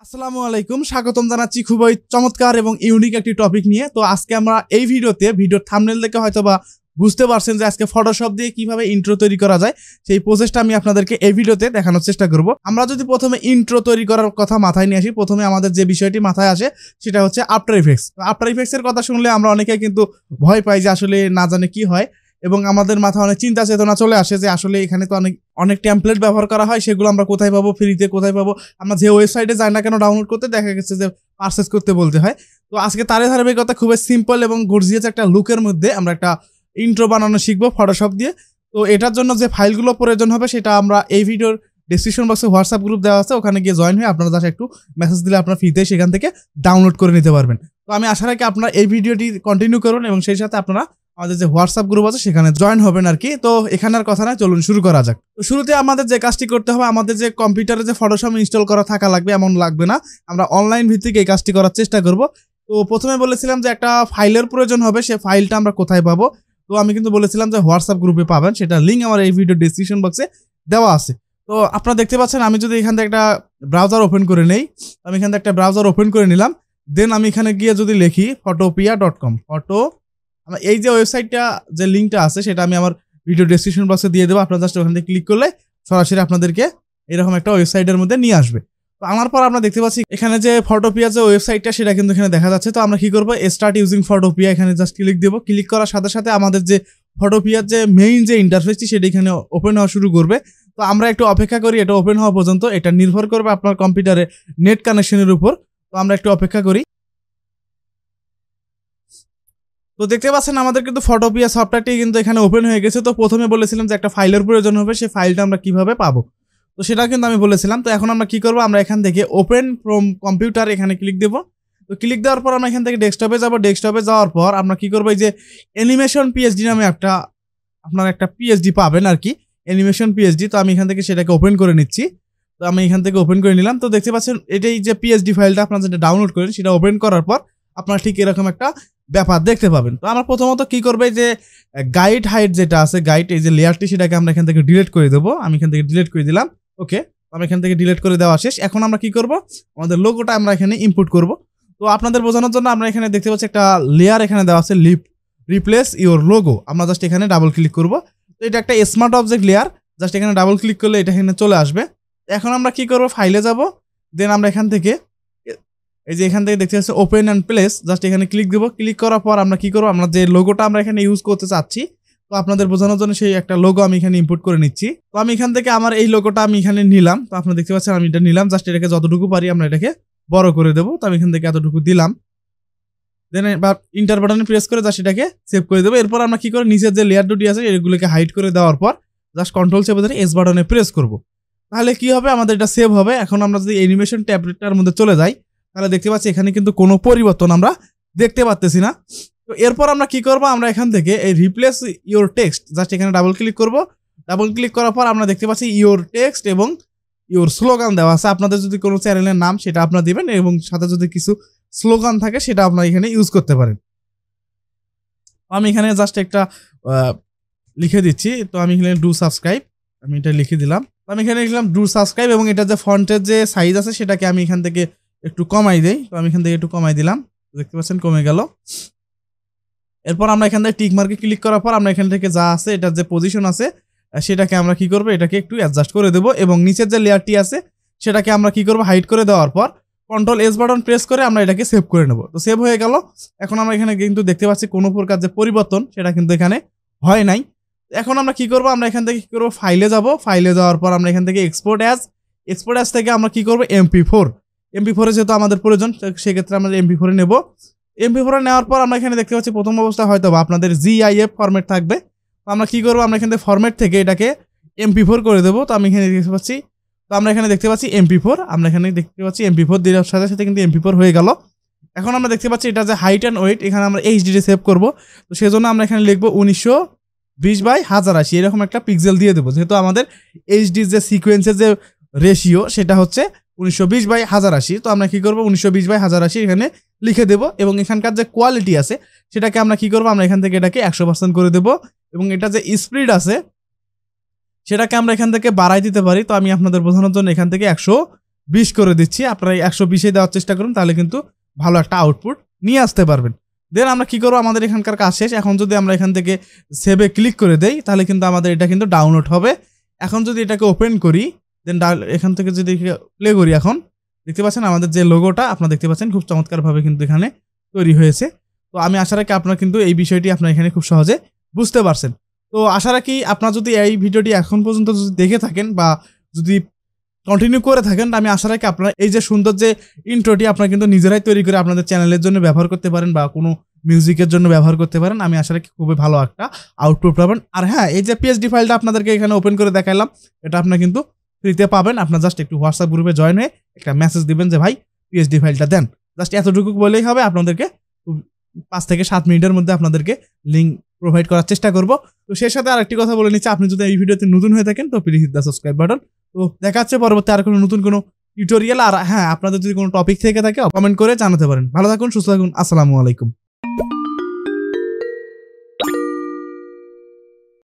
আসসালামু আলাইকুম, স্বাগতম জানাচ্ছি খুবই চমৎকার এবং ইউনিক একটি টপিক নিয়ে। তো আজকে আমরা এই ভিডিওর থাম্বনেল দেখে হয়তোবা বুঝতে পারছেন যে আজকে ফটোশপ দিয়ে কিভাবে ইন্ট্রো তৈরি করা যায় সেই প্রসেসটা আমি আপনাদেরকে এই ভিডিওতে দেখানোর চেষ্টা করব। আমরা যদি প্রথমে ইন্ট্রো তৈরি করার কথা মাথায় নিয়ে আসি, প্রথমে আমাদের যে বিষয়টি মাথায় আসে সেটা হচ্ছে আফটার ইফেক্টস। আফটার ইফেক্টসের কথা শুনলে আমরা অনেকে কিন্তু ভয় পাই যে আসলে না জানে কি হয়, এবং আমাদের মাথায় অনেক চিন্তা চেতনা চলে আসে যে আসলে এখানে তো অনেক টেমপ্লেট ব্যবহার করা হয়, সেগুলো আমরা কোথায় পাবো, ফ্রিতে কোথায় পাবো, আমরা যে ওয়েবসাইটে যাই না কেন ডাউনলোড করতে দেখা গেছে যে পারচেস করতে বলতে হয়। তো আজকে তার ধারাবাহিকতা খুবই সিম্পল এবং গর্জিয়াস একটা লুকের মধ্যে আমরা একটা ইন্ট্রো বানানো শিখবো ফটোশপ দিয়ে। তো এটার জন্য যে ফাইলগুলো প্রয়োজন হবে সেটা আমরা এই ভিডিওর ডেসক্রিপশন বক্সে হোয়াটসঅ্যাপ গ্রুপ দেওয়া আছে, ওখানে গিয়ে জয়েন হয়ে আপনারা জাস্ট একটু মেসেজ দিলে আপনারা ফ্রিতে সেখান থেকে ডাউনলোড করে নিতে পারবেন। তো আমি আশা রাখি আপনারা এই ভিডিওটি কন্টিনিউ করুন এবং সেই সাথে আপনারা আমাদের যে হোয়াটসঅ্যাপ গ্রুপ আছে সেখানে জয়েন হবেন আর কি। তো এখানের কথা না, চলুন শুরু করা যাক। তো শুরুতে আমাদের যে কাজটি করতে হবে, আমাদের যে কম্পিউটারে যে ফটোশপ ইনস্টল করা থাকা লাগবে এমন লাগবে না, আমরা অনলাইন ভিত্তিক এই কাজটি করার চেষ্টা করব। তো প্রথমে বলেছিলাম যে একটা ফাইলের প্রয়োজন হবে, সে ফাইলটা আমরা কোথায় পাবো। তো আমি কিন্তু বলেছিলাম যে হোয়াটসঅ্যাপ গ্রুপে পাবেন, সেটা লিঙ্ক আমার এই ভিডিও ডেসক্রিপশন বক্সে দেওয়া আছে। তো আপনারা দেখতে পাচ্ছেন, আমি যদি এখান থেকে একটা ব্রাউজার ওপেন করে নেই, আমি এখান থেকে একটা ব্রাউজার ওপেন করে নিলাম। দেন আমি এখানে গিয়ে যদি লিখি photopia.com, এই যে ওয়েবসাইটটা যে লিঙ্কটা আছে সেটা আমি আমার ভিডিও ডেসক্রিপশন বক্সে দিয়ে দেবো। আপনারা জাস্ট ওখান থেকে ক্লিক করলে সরাসরি আপনাদেরকে এরকম একটা ওয়েবসাইটের মধ্যে নিয়ে আসবে। তো আমার পর আমরা দেখতে পাচ্ছি এখানে যে ফটোপিয়া যে ওয়েবসাইটটা সেটা কিন্তু এখানে দেখা যাচ্ছে। তো আমরা কি করবো, স্টার্ট ইউজিং ফটোপিয়া, এখানে জাস্ট ক্লিক দেবো। ক্লিক করার সাথে সাথে আমাদের যে ফটোপিয়ার যে মেইন যে ইন্টারফেসটি সেটা এখানে ওপেন হওয়া শুরু করবে। তো আমরা একটু অপেক্ষা করি এটা ওপেন হওয়া পর্যন্ত, এটা নির্ভর করবে আপনার কম্পিউটারে নেট কানেকশনের উপর। তো আমরা একটু অপেক্ষা করি। তো দেখতে পাচ্ছেন আমাদের কিন্তু ফটোপিয়া সফটওয়্যারটি কিন্তু এখানে ওপেন হয়ে গেছে। তো প্রথমে বলেছিলাম যে একটা ফাইলের প্রয়োজন হবে, সেই ফাইলটা আমরা কিভাবে পাবো, তো সেটা কিন্তু আমি বলেছিলাম। তো এখন আমরা কি করবো, আমরা এখান থেকে ওপেন ফ্রম কম্পিউটার এখানে ক্লিক দেবো। তো ক্লিক দেওয়ার পর আমরা এখান থেকে ডেস্কটপে যাবো। ডেস্কটপে যাওয়ার পর আমরা কি করবো, এই যে অ্যানিমেশন পিএইচডি নামে আপনার একটা পিএইচডি পাবেন আর কি, অ্যানিমেশন পিএইচডি। তো আমি এখান থেকে সেটাকে ওপেন করে নিচ্ছি। তো আমি এখান থেকে ওপেন করে নিলাম। তো দেখতে পাচ্ছেন এটাই যে পিএইচডি ফাইলটা আপনারা যেটা ডাউনলোড করেন সেটা ওপেন করার পর আপনারা ঠিক এরকম একটা ব্যাপার দেখতে পাবেন। তো আমরা প্রথমত কি করবে, যে গাইড হাইট যেটা আছে, গাইড এই যে লেয়ারটি সেটাকে আমরা এখান থেকে ডিলিট করে দেবো। আমি এখান থেকে ডিলিট করে দিলাম। ওকে, আমি এখান থেকে ডিলিট করে দেওয়া শেষ। এখন আমরা কি করব, আমাদের লোগোটা আমরা এখানে ইনপুট করব। তো আপনাদের বোঝানোর জন্য আমরা এখানে দেখতে পাচ্ছি একটা লেয়ার এখানে দেওয়া আছে, রিপ্লেস ইওর লোগো। আমরা জাস্ট এখানে ডাবল ক্লিক করব। তো এটা একটা স্মার্ট অবজেক্ট লেয়ার, জাস্ট এখানে ডাবল ক্লিক করলে এটা এখানে চলে আসবে। এখন আমরা কি করব, ফাইলে যাব। দেন আমরা এখান থেকে এই যে এখান থেকে দেখতে পাচ্ছি ওপেন অ্যান্ড প্লেস, জাস্ট এখানে ক্লিক দেবো। ক্লিক করার পর আমরা কি করবো, আমরা যে লোগোটা আমরা এখানে ইউজ করতে চাচ্ছি, তো আপনাদের বোঝানোর জন্য সেই একটা লোগো আমি এখানে ইনপুট করে নিচ্ছি। তো আমি এখান থেকে আমার এই লোগোটা আমি এখানে নিলাম। তো আপনারা দেখতে পাচ্ছেন আমি এটা নিলাম, জাস্ট এটাকে যতটুকু পারি আমরা এটাকে বড় করে দেবো। তো আমি এখান থেকে এতটুকু দিলাম। দেন ইন্টার বাটনে প্রেস করে জাস্ট এটাকে সেভ করে দেবো। এরপর আমরা কি করে, নিচের যে লেয়ার দুটি আছে এগুলোকে হাইড করে দেওয়ার পর জাস্ট কন্ট্রোল চেপে ধরে এস বাটনে প্রেস করবো। তাহলে কি হবে, আমাদের এটা সেভ হবে। এখন আমরা যদি অ্যানিমেশন ট্যাবটার মধ্যে চলে যাই তাহলে দেখতে পাচ্ছি এখানে কিন্তু কোনো পরিবর্তন আমরা দেখতে পাচ্তেছি না। তো এরপর আমরা কি করব, আমরা এখান থেকে এই রিপ্লেস ইওর টেক্সট, জাস্ট এখানে ডাবল ক্লিক করব। ডাবল ক্লিক করার পর আমরা দেখতে পাচ্ছি ইওর টেক্সট এবং ইওর স্লোগান দেওয়া আছে। আপনাদের যদি কোনো চ্যানেলের নাম সেটা আপনারা দিবেন এবং সাথে যদি কিছু স্লোগান থাকে সেটা আপনারা এখানে ইউজ করতে পারেন। আমি এখানে জাস্ট একটা লিখে দিচ্ছি। তো আমি এখানে ডু সাবস্ক্রাইব, আমি এটা লিখে দিলাম। আমি এখানে লিখলাম ডু সাবস্ক্রাইব এবং এটা যে ফন্টের যে সাইজ আছে সেটাকে আমি এখান থেকে একটু কমাই দেই। তো আমি এখান থেকে একটু কমাই দিলাম, দেখতে পাচ্ছেন কমে গেল। এরপর আমরা এখান থেকে টিক মার্কে ক্লিক করার পর আমরা এখান থেকে যা আছে এটার যে পজিশন আছে সেটাকে আমরা কি করব, এটাকে একটু অ্যাডজাস্ট করে দেবো এবং নিচের যে লেয়ারটি আছে সেটাকে আমরা কি করব, হাইড করে দেওয়ার পর কন্ট্রোল এস বাটন প্রেস করে আমরা এটাকে সেভ করে নেব। তো সেভ হয়ে গেল। এখন আমরা এখানে কিন্তু দেখতে পাচ্ছি কোনো প্রকার যে পরিবর্তন সেটা কিন্তু এখানে হয় নাই। এখন আমরা কি করব, আমরা এখান থেকে কি করব, ফাইলে যাব। ফাইলে যাওয়ার পর আমরা এখান থেকে এক্সপোর্ট অ্যাজ থেকে আমরা কি করব, MP4 যেহেতু আমাদের প্রয়োজন সেক্ষেত্রে আমরা MP4 নেব। MP4 নেওয়ার পর আমরা এখানে দেখতে পাচ্ছি প্রথম অবস্থা হয়তো বা আপনাদের GIF ফরম্যাট থাকবে। তো আমরা কি করব, আমরা এখান থেকে ফরম্যাট থেকে এটাকে MP4 করে দেবো। তো আমি এখানে দেখতে পাচ্ছি, তো আমরা এখানে দেখতে পাচ্ছি MP4, আমরা এখানে দেখতে পাচ্ছি MP4 দেওয়ার সাথে সাথে কিন্তু MP4 হয়ে গেল। এখন আমরা দেখতে পাচ্ছি এটা যে হাইট অ্যান্ড ওয়েট এখানে আমরা HD সেভ করব। তো সেজন্য আমরা এখানে লিখবো 1920/1080 এরকম একটা পিক্সেল দিয়ে দেবো, যেহেতু আমাদের HD যে সিকোয়েন্সের যে রেশিও সেটা হচ্ছে 1920/1080। তো আমরা কি করবো, 1920/1080 এখানে লিখে দেবো এবং এখানকার যে কোয়ালিটি আছে সেটাকে আমরা কি করবো, আমরা এখান থেকে এটাকে 100% করে দেবো এবং এটা যে স্পিড আছে সেটাকে আমরা এখান থেকে বাড়াই দিতে পারি। তো আমি আপনাদের বোঝানোর জন্য এখান থেকে 20 করে দিচ্ছি, আপনারা 120-এ দেওয়ার চেষ্টা করুন, তাহলে কিন্তু ভালো একটা আউটপুট নিয়ে আসতে পারবেন। দেন আমরা কি করবো, আমাদের এখানকার কাজ শেষ। এখন যদি আমরা এখান থেকে সেভে ক্লিক করে দেই, তাহলে কিন্তু আমাদের এটা কিন্তু ডাউনলোড হবে। এখন যদি এটাকে ওপেন করি, দেন এখান থেকে যদি প্লে করি, এখন দেখতে পাচ্ছেন আমাদের যে লোগোটা আপনারা দেখতে পাচ্ছেন খুব চমৎকারভাবে কিন্তু এখানে তৈরি হয়েছে। তো আমি আশা রাখি আপনারা কিন্তু এই বিষয়টি আপনারা এখানে খুব সহজে বুঝতে পারছেন। তো আশা রাখি আপনারা যদি এই ভিডিওটি এখন পর্যন্ত যদি দেখে থাকেন বা যদি কন্টিনিউ করে থাকেন, আমি আশা রাখি আপনারা এই যে সুন্দর যে ইন্ট্রোটি আপনারা কিন্তু নিজেরাই তৈরি করে আপনাদের চ্যানেলের জন্য ব্যবহার করতে পারেন বা কোনো মিউজিকের জন্য ব্যবহার করতে পারেন। আমি আশা রাখি খুবই ভালো একটা আউটপুট পাবেন। আর হ্যাঁ, এই যে পিএইচডি ফাইলটা আপনাদেরকে এখানে ওপেন করে দেখালাম, এটা আপনারা কিন্তু ফ্রিতে পাবেন। আপনার জাস্ট একটু হোয়াটসঅ্যাপ গ্রুপে জয়েন হয়ে একটা মেসেজ দিবেন যে ভাই পিএইচডি ফাইলটা দেন, জাস্ট এতটুকু বলেই হবে। আপনাদেরকে 5 থেকে 7 মিনিটের মধ্যে আপনাদেরকে লিঙ্ক প্রোভাইড করার চেষ্টা করব। তো সেই সাথে আরেকটি কথা বলে নিচ্ছি, আপনি যদি এই ভিডিওতে নতুন হয়ে থাকেন তো please hit the subscribe button. তো দেখা হচ্ছে পরবর্তী আর কোনো নতুন কোনো টিউটোরিয়াল। আর হ্যাঁ, আপনাদের যদি কোনো টপিক থেকে থাকে কমেন্ট করে জানাতে পারেন। ভালো থাকুন, সুস্থ থাকুন, আসসালামু আলাইকুম।